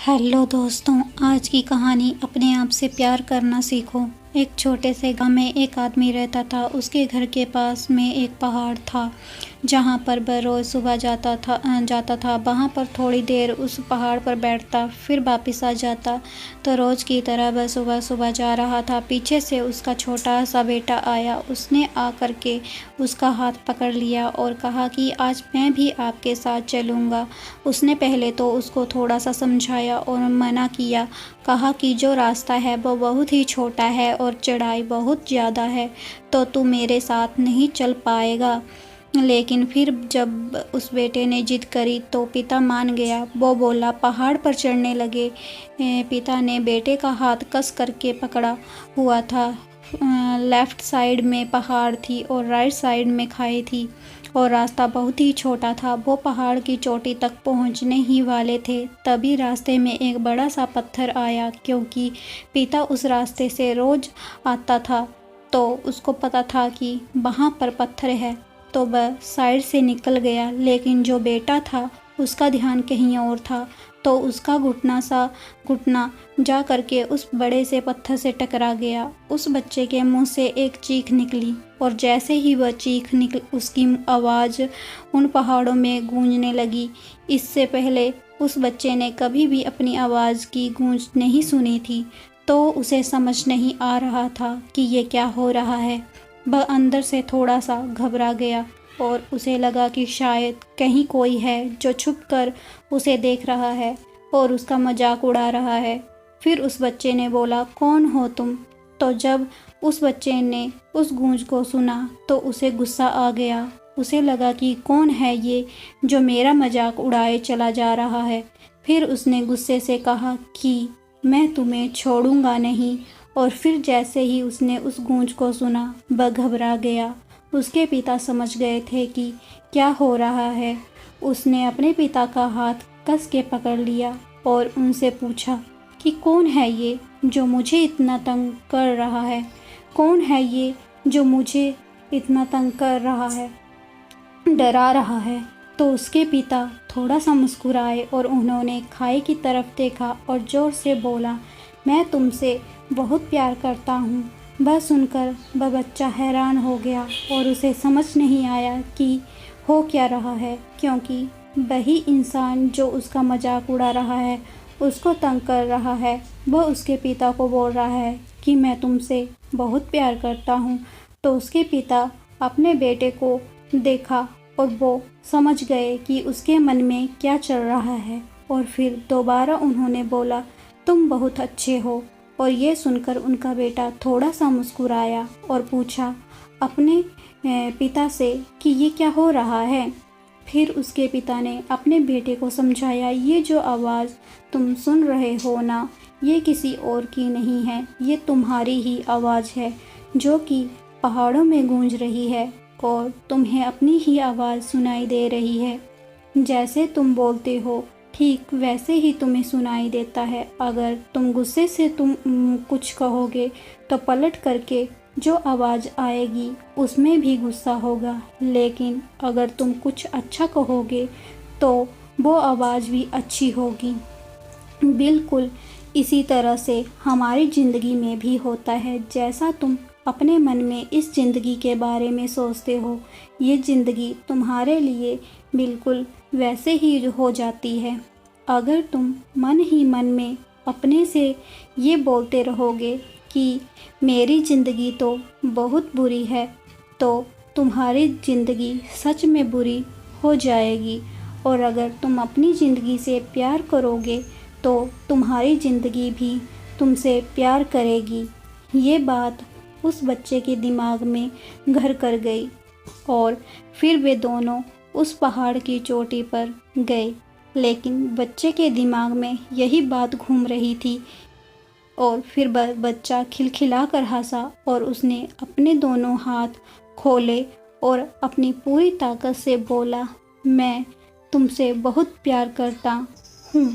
Hello दोस्तों, आज की कहानी अपने आप से प्यार करना सीखो। एक छोटे से गांव में एक आदमी रहता था। उसके घर के पास में एक पहाड़ था जहां पर वह रोज़ सुबह जाता था। वहां पर थोड़ी देर उस पहाड़ पर बैठता, फिर वापस आ जाता। तो रोज़ की तरह वह सुबह सुबह जा रहा था। पीछे से उसका छोटा सा बेटा आया। उसने आकर के उसका हाथ पकड़ लिया और कहा कि आज मैं भी आपके साथ चलूँगा। उसने पहले तो उसको थोड़ा सा समझाया और मना किया। कहा कि जो रास्ता है वो बहुत ही छोटा है और चढ़ाई बहुत ज़्यादा है, तो तू मेरे साथ नहीं चल पाएगा। लेकिन फिर जब उस बेटे ने जिद करी तो पिता मान गया। वो बोला, पहाड़ पर चढ़ने लगे। पिता ने बेटे का हाथ कस करके पकड़ा हुआ था। लेफ्ट साइड में पहाड़ थी और राइट साइड में खाई थी और रास्ता बहुत ही छोटा था। वो पहाड़ की चोटी तक पहुंचने ही वाले थे, तभी रास्ते में एक बड़ा सा पत्थर आया। क्योंकि पिता उस रास्ते से रोज आता था तो उसको पता था कि वहाँ पर पत्थर है, तो वह साइड से निकल गया। लेकिन जो बेटा था उसका ध्यान कहीं और था, तो उसका घुटना जा करके उस बड़े से पत्थर से टकरा गया। उस बच्चे के मुंह से एक चीख निकली और जैसे ही वह चीख निकली, उसकी आवाज़ उन पहाड़ों में गूंजने लगी। इससे पहले उस बच्चे ने कभी भी अपनी आवाज़ की गूंज नहीं सुनी थी, तो उसे समझ नहीं आ रहा था कि ये क्या हो रहा है। वह अंदर से थोड़ा सा घबरा गया और उसे लगा कि शायद कहीं कोई है जो छुपकर उसे देख रहा है और उसका मजाक उड़ा रहा है। फिर उस बच्चे ने बोला, कौन हो तुम? तो जब उस बच्चे ने उस गूंज को सुना तो उसे गुस्सा आ गया। उसे लगा कि कौन है ये जो मेरा मजाक उड़ाए चला जा रहा है। फिर उसने गुस्से से कहा कि मैं तुम्हें छोड़ूंगा नहीं। और फिर जैसे ही उसने उस गूंज को सुना, वह घबरा गया। उसके पिता समझ गए थे कि क्या हो रहा है। उसने अपने पिता का हाथ कस के पकड़ लिया और उनसे पूछा कि कौन है ये जो मुझे इतना तंग कर रहा है? कौन है ये जो मुझे इतना तंग कर रहा है, डरा रहा है? तो उसके पिता थोड़ा सा मुस्कुराए और उन्होंने खाई की तरफ देखा और ज़ोर से बोला, मैं तुमसे बहुत प्यार करता हूँ। वह सुनकर वह बच्चा हैरान हो गया और उसे समझ नहीं आया कि हो क्या रहा है, क्योंकि वही इंसान जो उसका मजाक उड़ा रहा है, उसको तंग कर रहा है, वह उसके पिता को बोल रहा है कि मैं तुमसे बहुत प्यार करता हूँ। तो उसके पिता अपने बेटे को देखा और वो समझ गए कि उसके मन में क्या चल रहा है। और फिर दोबारा उन्होंने बोला, तुम बहुत अच्छे हो। और ये सुनकर उनका बेटा थोड़ा सा मुस्कुराया और पूछा अपने पिता से कि ये क्या हो रहा है। फिर उसके पिता ने अपने बेटे को समझाया, ये जो आवाज़ तुम सुन रहे हो ना, ये किसी और की नहीं है, ये तुम्हारी ही आवाज़ है जो कि पहाड़ों में गूंज रही है और तुम्हें अपनी ही आवाज़ सुनाई दे रही है। जैसे तुम बोलते हो ठीक वैसे ही तुम्हें सुनाई देता है। अगर तुम गुस्से से कुछ कहोगे तो पलट करके जो आवाज़ आएगी उसमें भी गुस्सा होगा, लेकिन अगर तुम कुछ अच्छा कहोगे तो वो आवाज़ भी अच्छी होगी। बिल्कुल इसी तरह से हमारी ज़िंदगी में भी होता है। जैसा तुम अपने मन में इस ज़िंदगी के बारे में सोचते हो, ये ज़िंदगी तुम्हारे लिए बिल्कुल वैसे ही हो जाती है। अगर तुम मन ही मन में अपने से ये बोलते रहोगे कि मेरी ज़िंदगी तो बहुत बुरी है, तो तुम्हारी ज़िंदगी सच में बुरी हो जाएगी। और अगर तुम अपनी ज़िंदगी से प्यार करोगे तो तुम्हारी ज़िंदगी भी तुमसे प्यार करेगी। ये बात उस बच्चे के दिमाग में घर कर गई और फिर वे दोनों उस पहाड़ की चोटी पर गए। लेकिन बच्चे के दिमाग में यही बात घूम रही थी और फिर बच्चा खिलखिला कर हंसा और उसने अपने दोनों हाथ खोले और अपनी पूरी ताकत से बोला, मैं तुमसे बहुत प्यार करता हूँ।